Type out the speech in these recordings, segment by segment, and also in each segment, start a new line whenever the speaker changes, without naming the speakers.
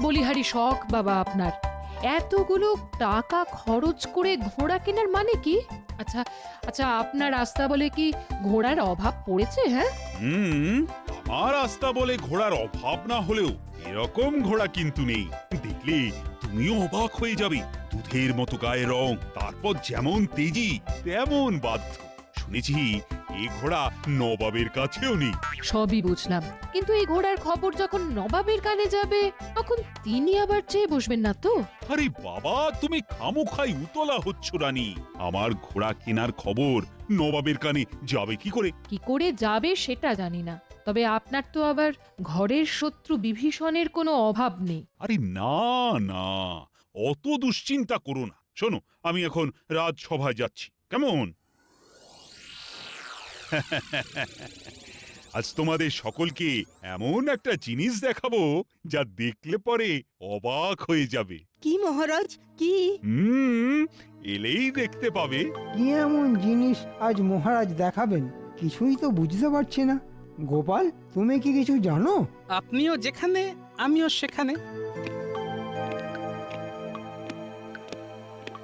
বলিহারি শখ বাবা আপনার। এতগুলো টাকা খরচ করে ঘোড়া কেনার মানে কি? আচ্ছা আচ্ছা, আপনার রাস্তা বলে কি ঘোড়ার অভাব পড়েছে? হ্যাঁ,
হুম, আমার রাস্তা বলে ঘোড়ার অভাব না হলেও এরকম ঘোড়া কিন্তু নেই। দেখলে তুমিও অবাক হয়ে যাবে। দুধের মতো গায়ের রং, তারপর যেমন তেজি তেমন বাধ্য। শুনেছি এ ঘোড়া নবাবের কাছেও নেই।
সবই বুঝলাম, কিন্তু এই ঘোড়ার খবর যখন নবাবের কানে যাবে তখন তিনি আবার চেয়ে বসবেন না তো?
আরে বাবা, তুমি খামোখাই উতলা হচ্ছ রানী। আমার ঘোড়া কেনার খবর নবাবের কানে যাবে কি করে?
কি করে যাবে সেটা জানি না, তবে আপনার তো আবার ঘরের শত্রু বিভীষণের কোনো অভাব নেই।
আরে না না, অত দুশ্চিন্তা করো না। শোনো, আমি এখন রাজসভায় যাচ্ছি, কেমন? আজ তোমাদের সকলকে এমন একটা জিনিস দেখাবো যা দেখলে পরে অবাক হয়ে যাবে।
কি মহারাজ, কি?
এলেই দেখতে পাবে।
কি এমন জিনিস আজ মহারাজ দেখাবেন? কিছুই তো বুঝতে পারছি না। গোপাল, তুমি কি কিছু জানো?
আপনিও যেখানে আমিও সেখানে।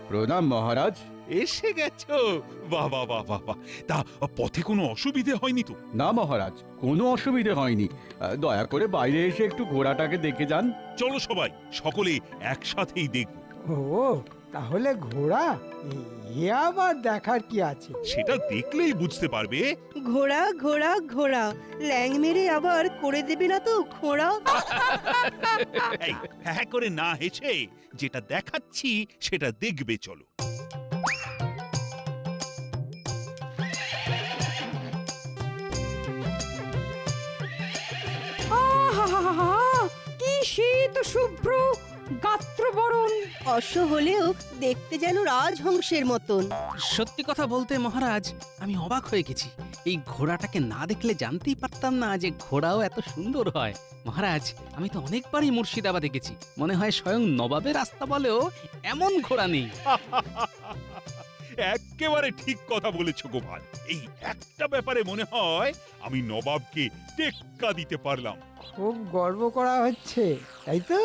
প্রণাম মহারাজ।
এসে গেছো? বাহ বাহ বাহ বাহ বাহ। তা পথে কোনো অসুবিধে হয়নি তো?
না মহারাজ, কোনো অসুবিধে হয়নি। দয়া করে বাইরে এসে একটু ঘোড়াটাকে দেখে যান।
চলো সবাই, সকলে একসাথেই দেখব।
ও, তাহলে ঘোড়া? এ আবার দেখার কি আছে?
সেটা দেখলেই বুঝতে পারবে।
ঘোড়া ঘোড়া ঘোড়া, ল্যাং মেরে আবার করে দেবে না তো ঘোড়া?
এই, হ্যাঁ করে না হেসে যেটা দেখাচ্ছি সেটা দেখবে, চলো।
আহা! কি শীত শুভ্র গাত্রবরণ!
অশ্ব হলেও দেখতে যেন রাজহংসের মতন।
সত্যি কথা বলতে মহারাজ, আমি অবাক হয়ে গেছি। এই ঘোড়াটাকে না দেখলে জানতেই পারতাম না যে ঘোড়াও এত সুন্দর হয়। মহারাজ, আমি তো অনেকবারই মুর্শিদাবাদে গেছি, মনে হয় স্বয়ং নবাবের রাস্তা বলেও এমন ঘোড়া নেই।
একেবারে ঠিক কথা বলেছো গোপাল। এই একটা ব্যাপারে মনে হয় আমি নবাবকে টেক্কা দিতে পারলাম।
খুব গর্ব করা হচ্ছে, তাই তো?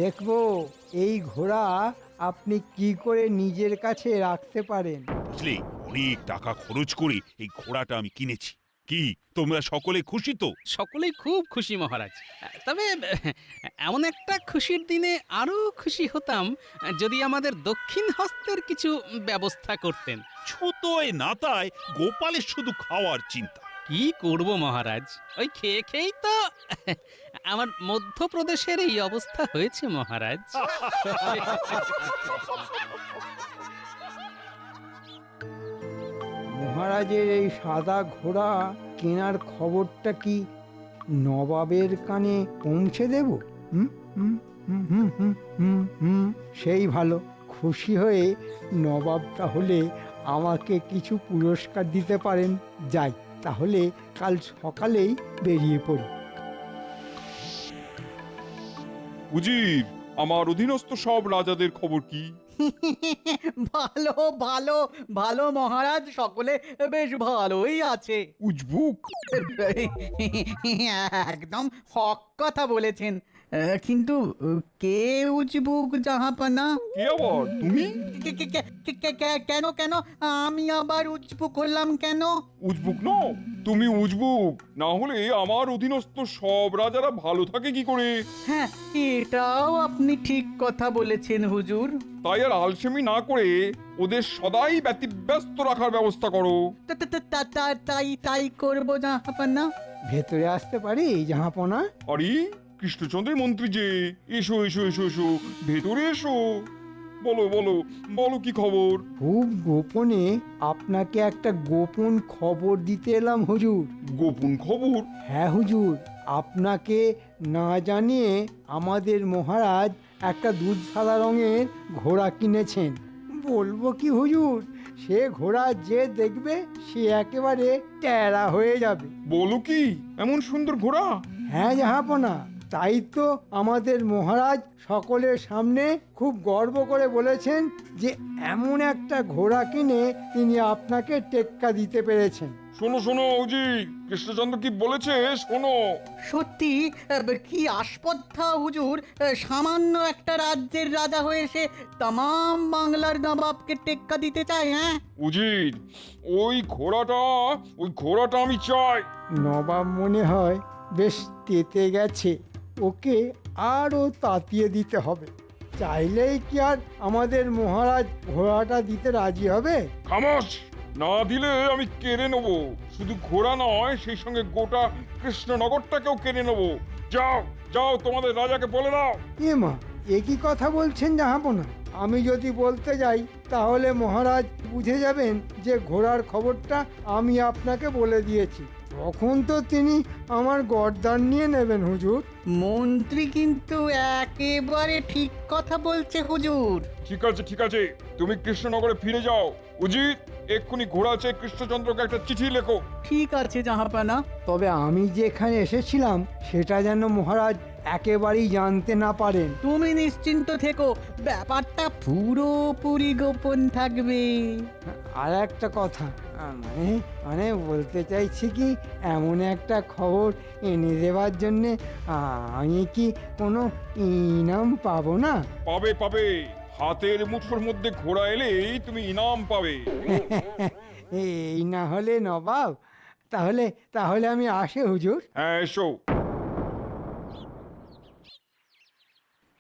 দেখবো এই ঘোড়া আপনি কি করে নিজের কাছে রাখতে পারেন।
বুঝলে, অনেক টাকা খরচ করে এই ঘোড়াটা আমি কিনেছি। কি তোমরা সকলে খুশি তো?
সকলেই খুব খুশি মহারাজ। তবে এমন একটা খুশির দিনে আরো খুশি হতাম যদি আমাদের দক্ষিণ হস্তের কিছু ব্যবস্থা করতেন।
ছোটয় নাতায় গোপালের শুধু খাওয়ার চিন্তা।
কি করব মহারাজ, ওই খেয়ে খেয়েই তো আমার মধ্যপ্রদেশের এই অবস্থা হয়েছে মহারাজ।
মহারাজের এই সাদা ঘোড়া কেনার খবরটা কি নবাবের কানে পৌঁছে দেব? হুম হুম হুম হুম হুম হুম হুম, সেই ভালো। খুশি হয়ে নবাব তাহলে আমাকে কিছু পুরস্কার দিতে পারেন। যাই, তাহলে কাল সকালেই বেরিয়ে পড়ি।
উজির, আমার অধীনস্থ সব রাজাদের খবর কি?
ভালো ভালো ভালো মহারাজ, সকলে বেশ ভালোই আছে।
উজবুক?
একদম হক কথা বলেছেন। কিন্তু কে উজবুক জাহাপানা?
কে আবার? তুমি?
কেন কেন আমি আবার উজবুক হলাম কেন?
উজবুক নও, তুমি উজবুক না হলে আমার অধীনস্থ সব রাজারা ভালো থাকে কি করে?
হ্যাঁ, এটাও আপনি ঠিক কথা বলেছেন হুজুর।
তাই আর আলসেমি না করে ওদের সদাই ব্যতিব্যস্ত রাখার ব্যবস্থা করো।
তাই তাই করবো জাহাপানা।
ভেতরে আসতে পারি জাহাপনা?
আরে কৃষ্ণচন্দ্রের মন্ত্রী যে, এসো এসো এসো এসো, ভেতরে এসো। বলো বলো বলো, কি খবর?
খুব গোপনে আপনাকে একটা গোপন খবর দিতে এলাম হুজুর।
গোপন খবর?
হ্যাঁ হুজুর, আপনাকে না জানিয়ে আমাদের মহারাজ একটা দুধ সাদা রঙের ঘোড়া কিনেছেন। বলবো কি হুজুর, সে ঘোড়া যে দেখবে সে একেবারে ট্যারা হয়ে যাবে।
বলো কি, এমন সুন্দর ঘোড়া?
হ্যাঁ জাহাপনা, তাই তো আমাদের মহারাজ সকলের সামনে খুব গর্ব করে বলেছেন যে এমন একটা ঘোড়া কিনে তিনি আপনাকে টেক্কা দিতে পেরেছেন।
শোনো শোনো উজির, কৃষ্ণচন্দ্র কি বলেছে শোনো।
সত্যি কি আস্পর্ধা হুজুর, সামান্য একটা রাজ্যের রাজা হয়ে সে তামাম বাংলার নবাবকে টেক্কা দিতে চায়। হ্যাঁ
উজির, ওই ঘোড়াটা আমি চাই।
নবাব মনে হয় বেশ তেতে গেছে, ওকে আরও তাতিয়ে দিতে হবে। চাইলেই কি আর আমাদের মহারাজ ঘোড়াটা দিতে রাজি হবে?
খামোশ! না দিলে আমি কেড়ে নেব। শুধু ঘোড়া নয়, সেই সঙ্গে গোটা কৃষ্ণনগরটাকেও কেড়ে নেব। যাও যাও, তোমাদের রাজাকে বলে দাও।
এ মা, এ কি কথা বলছেন জাহাপনা? আমি যদি বলতে যাই তাহলে মহারাজ বুঝে যাবেন যে ঘোড়ার খবরটা আমি আপনাকে বলে দিয়েছি। তখন তো তিনি আমার গর্দান নিয়ে নেবেন হুজুর।
মন্ত্রী কিন্তু একেবারে ঠিক কথা বলছে হুজুর।
ঠিক আছে ঠিক আছে, তুমি কৃষ্ণনগরে ফিরে যাও। উজির, এক্ষুনি ঘোড়া চেয়ে কৃষ্ণচন্দ্রকে একটা চিঠি লেখো।
ঠিক আছে জাহাপানা।
তবে আমি যেখানে এসেছিলাম সেটা যেন মহারাজ একেবারেই জানতে না পারেন।
তুমি নিশ্চিন্ত থেকো, ব্যাপারটা পুরোপুরি গোপন থাকবে।
আর একটা কথা, মানে মানে বলতে চাইছি কি, এমন একটা খবর এনে দেওয়ার জন্যে আমি কি কোনো ইনাম পাবো না?
পাবে পাবে, হাতের মুঠোর মধ্যে ঘোড়া এলেই তুমি ইনাম পাবে।
এই না হলে নবাব, তাহলে তাহলে আমি আসি হুজুর।
হ্যাঁ এসো।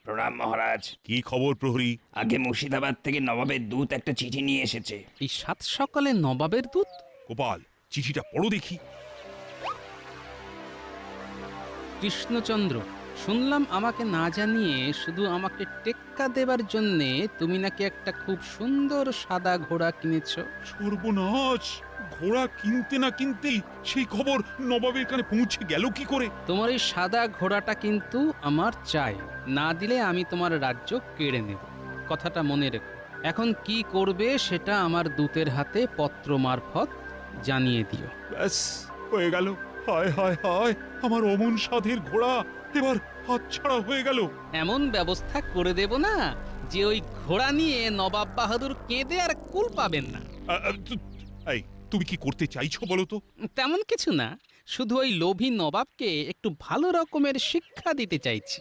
প্রণাম মহারাজ।
কি খবর প্রহরী?
আগে মুর্শিদাবাদ থেকে নবাবের দূত একটা চিঠি নিয়ে এসেছে।
এই সাত সকালে নবাবের দূত?
গোপাল, চিঠিটা পড়ো দেখি।
কৃষ্ণচন্দ্র, শুনলাম আমাকে না জানিয়ে শুধু আমাকে টেক্কা দেবার জন্যে তুমি নাকি একটা খুব সুন্দর সাদা ঘোড়া কিনেছো।
সর্বনাশ! ঘোড়া কিনতে না কিনতেই সেই খবর নবাবের কানে পৌঁছে গেল কি করে?
তোমার এই সাদা ঘোড়াটা কিন্তু আমার চাই, না দিলে আমি তোমার রাজ্য কেড়ে নেব। কথাটা মনে রেখো। এখন কি করবে সেটা আমার দূতের হাতে পত্র মারফত জানিয়ে দিও।
ব্যাস, হয়ে গেল। হায় হায় হায়, আমার অমন সাধের ঘোড়া এবার হাতছাড়া হয়ে গেল।
এমন ব্যবস্থা করে দেব না যে ওই ঘোড়া নিয়ে নবাব বাহাদুর কেঁদে আর কুল পাবেন না।
এই, তুমি কি করতে চাইছো বলো তো?
তেমন কিছু না, শুধু ওই লোভী নবাবকে একটু ভালো রকমের শিক্ষা দিতে চাইছি।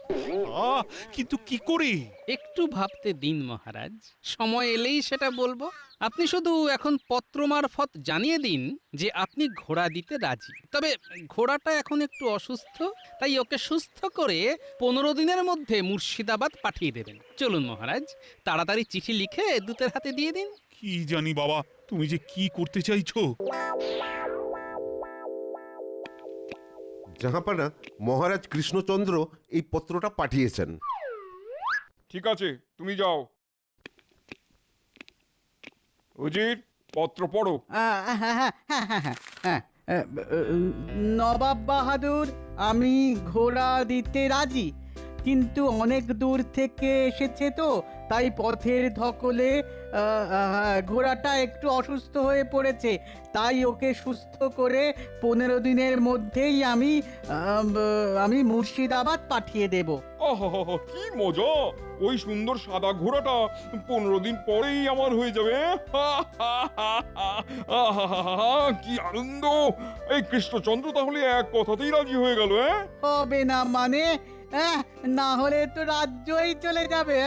কিন্তু কি করে?
একটু ভাবতে দিন মহারাজ, সময় এলেই সেটা বলবো। আপনি শুধু এখন পত্র মারফত জানিয়ে দিন যে আপনি ঘোড়া দিতে রাজি। তবে ঘোড়াটা এখন একটু অসুস্থ, তাই ওকে সুস্থ করে 15 দিনের মধ্যে মুর্শিদাবাদ পাঠিয়ে দেবেন। চলুন মহারাজ, তাড়াতাড়ি চিঠি লিখে দূতের হাতে দিয়ে দিন।
কি জানি বাবা, তুমি যে কি করতে চাইছো।
জাহাপানা, মহারাজ কৃষ্ণচন্দ্র এই পত্রটা পাঠিয়েছেন।
ঠিক আছে, তুমি যাও। উজির, পত্র পড়ো।
নবাব বাহাদুর, আমি ঘোড়া দিতে রাজি, কিন্তু অনেক দূর থেকে এসেছে তো, তাই পথের ধকলে ঘোড়াটা একটু অসুস্থ হয়ে পড়েছে। তাই ওকে সুস্থ করে 15 দিনের মধ্যেই আমি মুর্শিদাবাদ পাঠিয়ে দেব।
আহা, কি মজা! ওই সুন্দর সাদা ঘোড়াটা 15 দিন পরেই আমার হয়ে যাবে। কি আনন্দ! এই কৃষ্ণচন্দ্র তাহলে এক কথাতেই রাজি হয়ে গেল।
হবে না মানে? না হলে তো রাজ্যই চলে যাবে।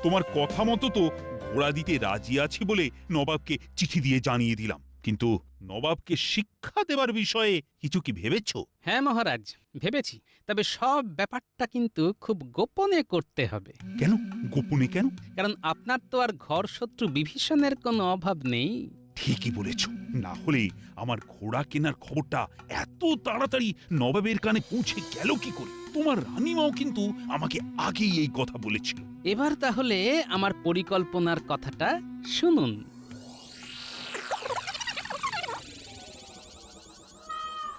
তোমার কথা মতো তো ঘোড়া দিতে রাজি আছি বলে নবাবকে চিঠি দিয়ে জানিয়ে দিলাম, কিন্তু নবাবকে শিক্ষা দেবার বিষয়ে কিছু কি ভেবেছো?
হ্যাঁ মহারাজ, ভেবেছি। তবে সব ব্যাপারটা কিন্তু খুব গোপনে করতে হবে।
কেন গোপনে কেন?
কারণ আপনার তো আর ঘর শত্রু বিভীষণের কোনো অভাব নেই।
ঠিকই বলেছ, না হলে আমার ঘোড়া কেনার খবরটা এত তাড়াতাড়ি নবাবের কানে পৌঁছে গেল কি করে? তোমার রানীমাও কিন্তু আমাকে আগেই এই কথা বলেছিল।
এবার তাহলে আমার পরিকল্পনার কথাটা শুনুন।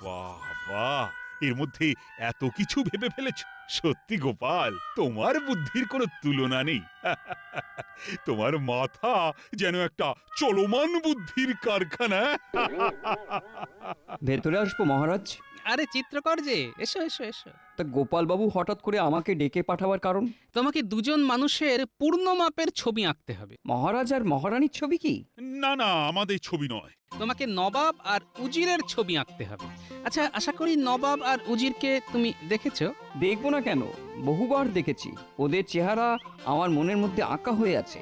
বাহ বাহ, এর মধ্যে এত কিছু ভেবে ফেলেছ। সত্যি গোপাল, তোমার বুদ্ধির কোনো তুলনা নেই। তোমার মাথা যেন একটা চলমান বুদ্ধির কারখানা।
ভেতরে আসবো মহারাজ?
আরে চিত্রকর যে, এসো এসো এসো।
তা গোপালবাবু হঠাৎ করে আমাকে ডেকে পাঠাবার কারণ?
তোমাকে দুজন মানুষের পূর্ণ মাপের ছবি আঁকতে হবে।
মহারাজ আর মহারানীর ছবি কি?
না না, আমাদের ছবি নয়।
তোমাকে নবাব আর উজিরের ছবি আঁকতে হবে। আচ্ছা, আশা করি নবাব আর উজিরকে তুমি দেখেছো?
দেখবো না কেন, বহুবার দেখেছি। ওদের চেহারা আমার মনের মধ্যে আঁকা হয়ে আছে।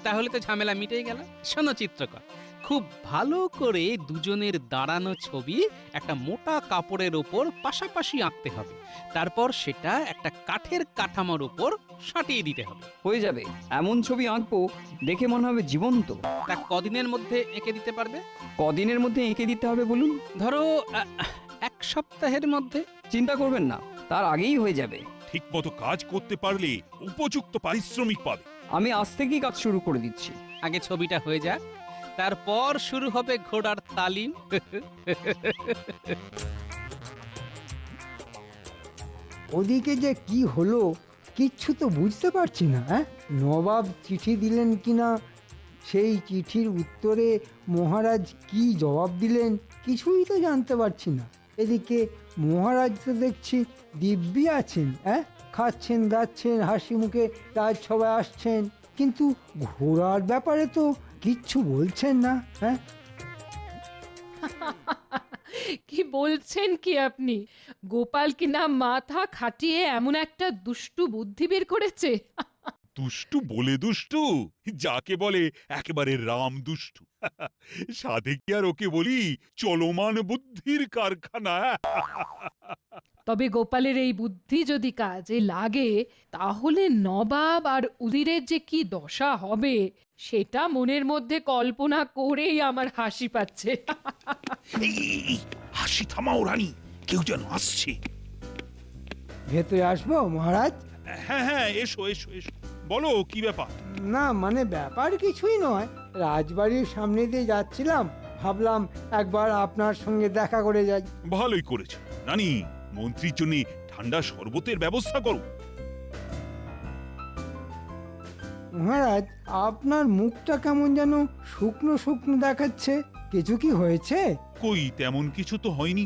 তাহলে তো ঝামেলা মিটেই গেল। শোনো চিত্রকর, খুব ভালো করে দুজনের দাঁড়ানো ছবি একটা মোটা কাপড়ের ওপর পাশাপাশি আঁকতে হবে। তারপর সেটা একটা কাঠের কাঠামোর উপর সাঁটিয়ে দিতে হবে।
হয়ে যাবে। এমন ছবি আঁকবো দেখে মনে হবে জীবন্ত।
তা কদিনের মধ্যে এঁকে দিতে পারবে?
কদিনের মধ্যে এঁকে দিতে হবে বলুন?
ধরো 1 সপ্তাহের মধ্যে।
চিন্তা করবেন না, তার আগেই হয়ে যাবে।
ঠিক মতো কাজ করতে পারলে উপযুক্ত পারিশ্রমিক পাবে।
আমি আজ থেকেই কাজ শুরু করে দিচ্ছি।
আগে ছবিটা হয়ে যাক, তারপর শুরু হবে ঘোড়ার তালিম।
ওদিকে যে কি হলো কিচ্ছু তো বুঝতে পারছি না। নবাব চিঠি দিলেন কিনা, সেই চিঠির উত্তরে মহারাজ কি জবাব দিলেন কিছুই তো জানতে পারছি না। এদিকে মহারাজ তো দেখছি দিব্যি আছেন, খাচ্ছেন দাচ্ছেন, হাসি মুখে রাজসভায় আসছেন, কিন্তু ঘোড়ার ব্যাপারে তো কিচ্ছু বলছেন না।
কি বলছেন কি আপনি? গোপাল কিনা মাথা খাটিয়ে এমন একটা দুষ্টু বুদ্ধি বের করেছে।
দুষ্টু বলে দুষ্টু, যাকে বলে একেবারে রাম দুষ্টু। সাধে কি আর ওকে বলি চলমান বুদ্ধির কারখানা।
তবে গোপালের এই বুদ্ধি যদি কাজে লাগে, তাহলে নবাব আর উজিরের যে কি দশা হবে সেটা মনের মধ্যে কল্পনা করেই আমার হাসি পাচ্ছে।
হাসি থামাও রানী, কেউ যেন আসছে।
ভেতরে আসবো মহারাজ?
হ্যাঁ হ্যাঁ, এসো এসো এসো, বলো কি ব্যাপার?
না মানে ব্যাপার কিছুই নয়, রাজবাড়ির সামনে দিয়ে যাচ্ছিলাম, ভাবলাম একবার আপনার সঙ্গে দেখা করে যাই।
ভালোই করেছো রানী, মন্ত্রীর জন্য ঠান্ডা শরবতের ব্যবস্থা করো।
মহারাজ, আপনার মুখটা কেমন যেন শুকনো শুকনো দেখাচ্ছে, কিছু কি হয়েছে?
কই, তেমন কিছু তো হয়নি।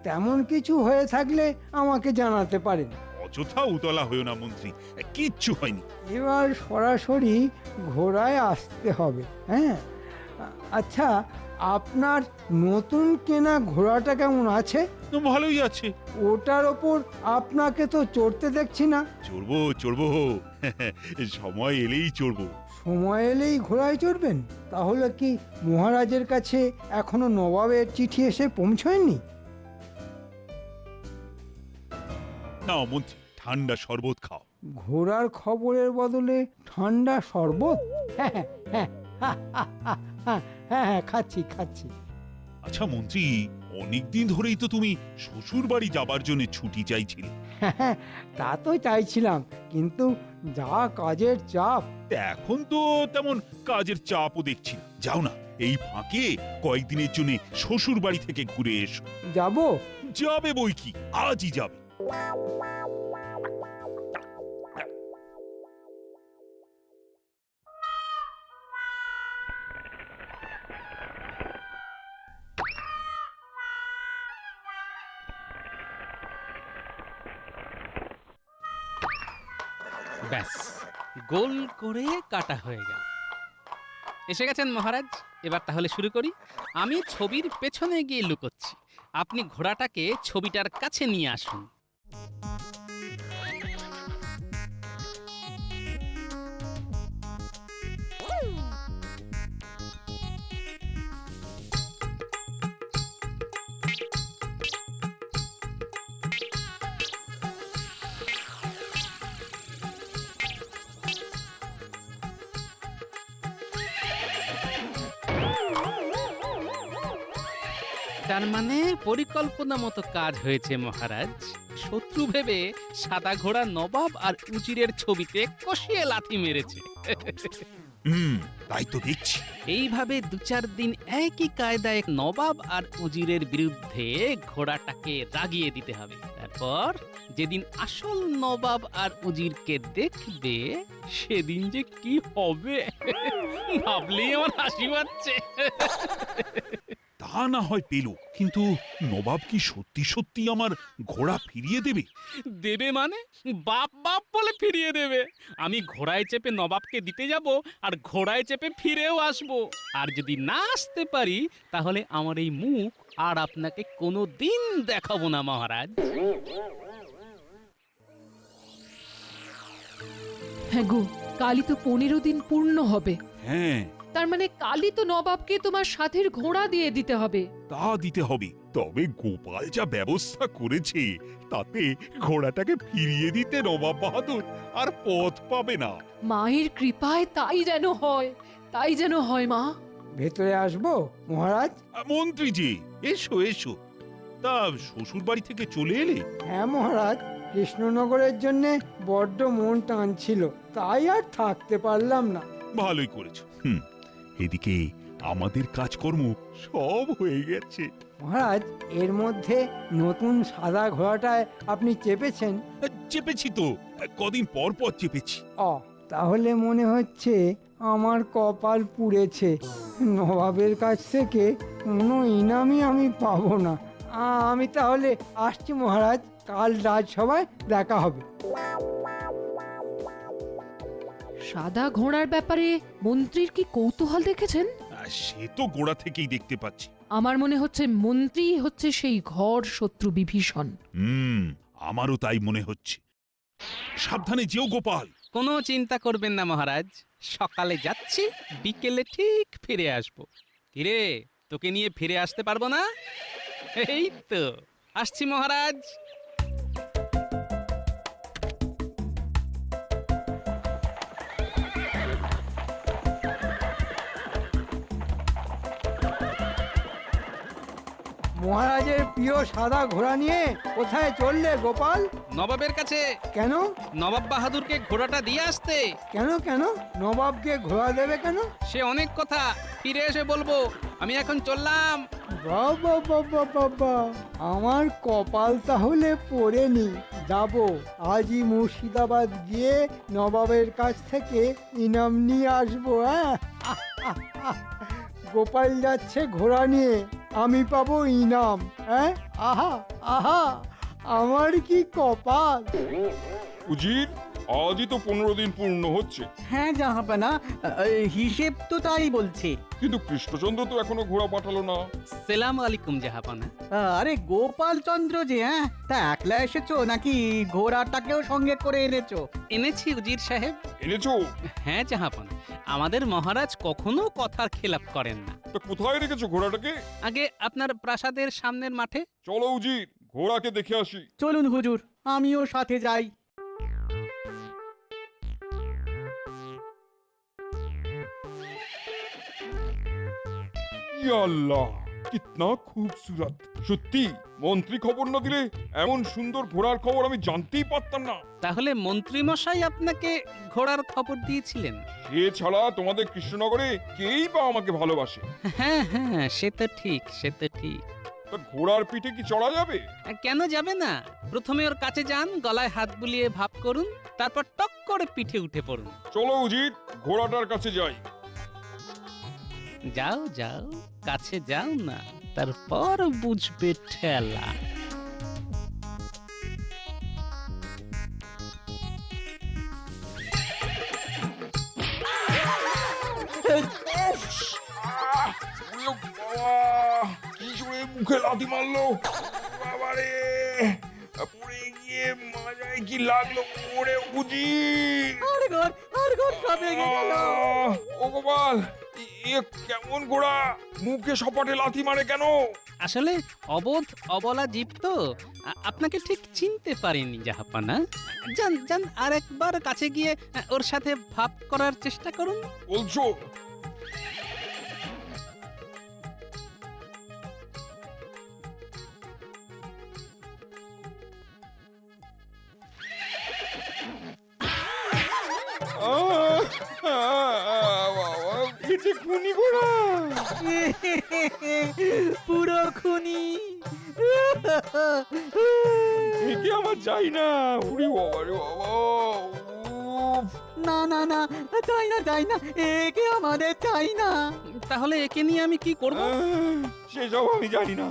তেমন কিছু হয়ে থাকলে আমাকে জানাতে পারেন।
অযথা উতলা হয়েও না মন্ত্রী, কিচ্ছু হয়নি।
এবার সরাসরি ঘোড়ায় আসতে হবে। আচ্ছা, আপনার নতুন কেনা ঘোড়াটা কেমন আছে?
ভালোই আছে।
ওটার ওপর আপনাকে তো চড়তে দেখছি না।
চড়বো চড়বো, সময় এলেই চড়বো।
সময় এলেই ঘোড়ায় চড়বেন? তাহলে কি মহারাজের কাছে এখনো নবাবের চিঠি এসে পৌঁছয়নি?
নাও মন্ত্রী, ঠান্ডা শরবত খাও।
ঘোড়ার খবরের বদলে ঠান্ডা শরবত? হ্যাঁ হ্যাঁ হ্যাঁ হ্যাঁ, খাচ্ছি খাচ্ছি।
আচ্ছা মন্ত্রী, অনেকদিন ধরেই তো তুমি শ্বশুর বাড়ি যাবার জন্য ছুটি চাইছিলে।
হ্যাঁ, তা তো চাইছিলাম, কিন্তু যা কাজের চাপ।
এখন তো তেমন কাজের চাপও দেখছি না। যাও না, এই ফাঁকে কয়েকদিনের জন্য শ্বশুর বাড়ি থেকে ঘুরে এসো।
যাব?
যাবে বই কি, আজই যাবে।
ব্যাস, গোল করে কাটা হয়ে গেল। এসে গেছেন মহারাজ, এবার তাহলে শুরু করি। আমি ছবির পেছনে গিয়ে লুকোচ্ছি, আপনি ঘোড়াটাকে ছবিটার কাছে নিয়ে আসুন। তার মানে পরিকল্পনা মতো কাজ হয়েছে মহারাজ। শত্রু ভেবে সাদা ঘোড়া নবাব আর উজিরের ছবিতে কষিয়ে লাথি মেরেছে।
তাই তো দেখছি।
এইভাবে 2-4 দিন একই কায়দায় নবাব আর উজিরের বিরুদ্ধে ঘোড়াটাকে রাগিয়ে দিতে হবে। তারপর যেদিন আসল নবাব আর উজিরকে দেখবে সেদিন যে কি হবে ভাবলেই আমার হাসি পাচ্ছে।
তা না হয় পেল, কিন্তু নবাব কি সত্যি সত্যি আমার ঘোড়া ফিরিয়ে দেবে?
দেবে মানে বাপ বাপ বলে ফিরিয়ে দেবে। আমি ঘোড়ায় চেপে নবাবকে দিতে যাব আর ঘোড়ায় চেপে ফিরেও আসব। আর যদি না আসতে পারি তাহলে আমার এই মুখ আর আপনাকে কোনো দিন দেখাবো না মহারাজ।
হ্যাঁ গো, কালই তো 15 দিন পূর্ণ হবে।
হ্যাঁ,
তার মানে কালই তো নবাবকে তোমার সাথের ঘোড়া দিয়ে দিতে হবে।
তা দিতে হবে। তবে গোপাল যা ব্যবস্থা করেছে তাতে ঘোড়াটাকে ফিরিয়ে দিতে নবাব বাহাদুর আর পথ পাবে না।
মায়ের কৃপায় তাই যেন হয়, তাই যেন হয় মা।
ভেতরে আসবো মহারাজ?
মন্ত্রীজি, এসো এসো। তা শ্বশুর বাড়ি থেকে চলে এলে?
হ্যাঁ মহারাজ, কৃষ্ণনগরের জন্য বড্ড মন টানছিল, তাই আর থাকতে পারলাম না।
ভালোই করেছো। এদিকে আমাদের কাজকর্ম সব হয়ে গেছে।
মহারাজ, এর মধ্যে নতুন সাদা ঘোড়াটায় আপনি চেপেছেন?
চেপেছি তো, কদিন পর পর চেপেছি।
তাহলে মনে হচ্ছে আমার কপাল পুড়েছে। নবাবের কাছ থেকে কোনো ইনামই আমি পাবো না। আমি তাহলে আসছি মহারাজ, কাল রাজসভায় দেখা হবে।
সাদা ঘোড়ার ব্যাপারে মন্ত্রীর কি কৌতূহল দেখেছেন?
সে তো গোড়া থেকেই দেখতে পাচ্ছি।
আমার মনে হচ্ছে মন্ত্রী হচ্ছে সেই ঘর শত্রু বিভীষণ।
আমারও তাই মনে হচ্ছে। সাবধানে যেও গোপাল।
কোনো চিন্তা করবেন না মহারাজ, সকালে যাচ্ছি, বিকেলে ঠিক ফিরে আসবো। কিরে, তোকে নিয়ে ফিরে আসতে পারবো না? এই তো আসছি মহারাজ।
মহারাজের প্রিয় সাদা ঘোড়া নিয়ে কোথায় চললে গোপাল?
নবাবের কাছে।
কেন?
নবাব বাহাদুরকে ঘোড়াটা দিয়ে আসতে।
কেন কেন? নবাবকে ঘোড়া দেবে কেন?
সে অনেক কথা, ফিরে এসে বলবো। আমি এখন চললাম।
বাবা বাবা বাবা, আমার কপাল তাহলে পড়েনি। যাব, আজই মুর্শিদাবাদ গিয়ে নবাবের কাছ থেকে ইনাম নিয়ে আসবো। হ্যাঁ, গোপাল যাচ্ছে ঘোড়া নিয়ে, আমি পাবো ইনাম। হ্যাঁ, আহা আহা, আমার কি কপাল।
উজির, আজই তো 15 দিন পূর্ণ হচ্ছে।
হ্যাঁ জাহাপানা, হিসেব তো তাই বলছে।
কিন্তু কৃষ্ণচন্দ্র তো এখনো ঘোড়া পাঠালো না।
সালাম আলাইকুম জাহাপানা।
আরে গোপাল চন্দ্র যে, হ্যাঁ তা একলা এসেছো নাকি ঘোড়াটাকেও সঙ্গে করে এনেছো?
এনেছি উজির সাহেব।
এনেছো?
হ্যাঁ জাহাপানা, আমাদের মহারাজ কখনো কথার খেলাপ করেন না।
তা কোথায় রেখেছো ঘোড়াটাকে?
আগে আপনার প্রাসাদের সামনের মাঠে।
চলো উজির, ঘোড়াকে দেখে আসি।
চলুন হুজুর, আমিও সাথে যাই।
ইয়া আল্লাহ, কিতনা খুবসুরত। সত্যি মন্ত্রী খবর না দিলে এমন সুন্দর ঘোড়ার খবর আমি জানতেই পারতাম না।
তাহলে মন্ত্রী মশাই আপনাকে ঘোড়ার খবর দিয়েছিলেন?
এছাড়া তোমাদের কৃষ্ণনগরে কেই বা আমাকে ভালোবাসে।
হ্যাঁ হ্যাঁ, সে তো ঠিক, সে তো ঠিক।
তা ঘোড়ার পিঠে কি চড়া যাবে?
কেন যাবে না? প্রথমে ওর কাছে যান, গলায় হাত বুলিয়ে ভাব করুন, তারপর টক করে পিঠে উঠে পড়ুন।
চলো উজির, ঘোড়াটার কাছে যাই।
যাও যাও, কাছে যাও না, তারপর বুঝবে ঠেলা।
কি জোরে মুখে লাথি মারলো! বাবারে, পড়ে গিয়ে মাজায় কি লাগলো! ওরে উজির! ও গোপাল, এ কেমন ঘোড়া? মুখে সপাটে লাথি মারে কেন?
আসলে অবোধ অবলা জীব তো, আপনাকে ঠিক চিনতে পারিনি জাহাপানা। যান যান, আর একবার কাছে গিয়ে ওর সাথে ভাব করার চেষ্টা করুন।
বলছো? গেছে খুনি ঘোড়া।
পুরো খুনি।
একে আমার চাই না। উড়ি বাবা রে বাবা। উফ।
না না না, চাই না চাই না, একে আমাদের চাই না।
তাহলে একে নিয়ে আমি কি করব?
সেসব আমি জানি না।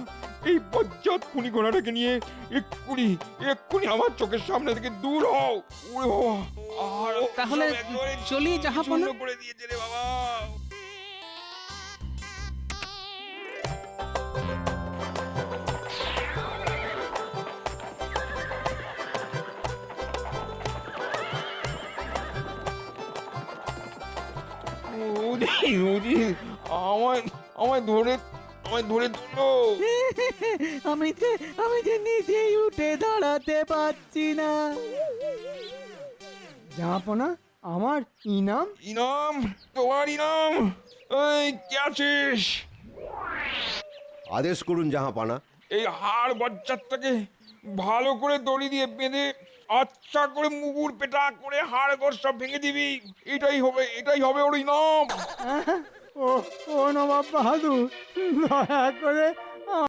এই বজ্জাত খুনি ঘোড়াটাকে নিয়ে এক্ষুনি এক্ষুনি আমার চোখের সামনে থেকে দূর হও। ওরে বাবা, আর
তাহলে
সব একেবারে
চলি জাহাপনা।
চূর্ণ করে দিয়েছে রে বাবা। আমায় আমায় ধরে তুলো।
আমি যে নিজেই উঠে দাঁড়াতে পারছি না।
জাহাপনা, আমার ইনাম?
ইনাম? তোমার ইনাম? এই কে আছিস?
আদেশ করুন জাহাপানা।
এই হাড় বজ্জাতটাকে ভালো করে দড়ি দিয়ে বেঁধে আচ্ছা করে মুগুর পেটা করে হাড় গোড় সব ভেঙে দিবি। এটাই হবে ওর ইনাম।
ও ও নবাব বাহাদুর, দয়া করে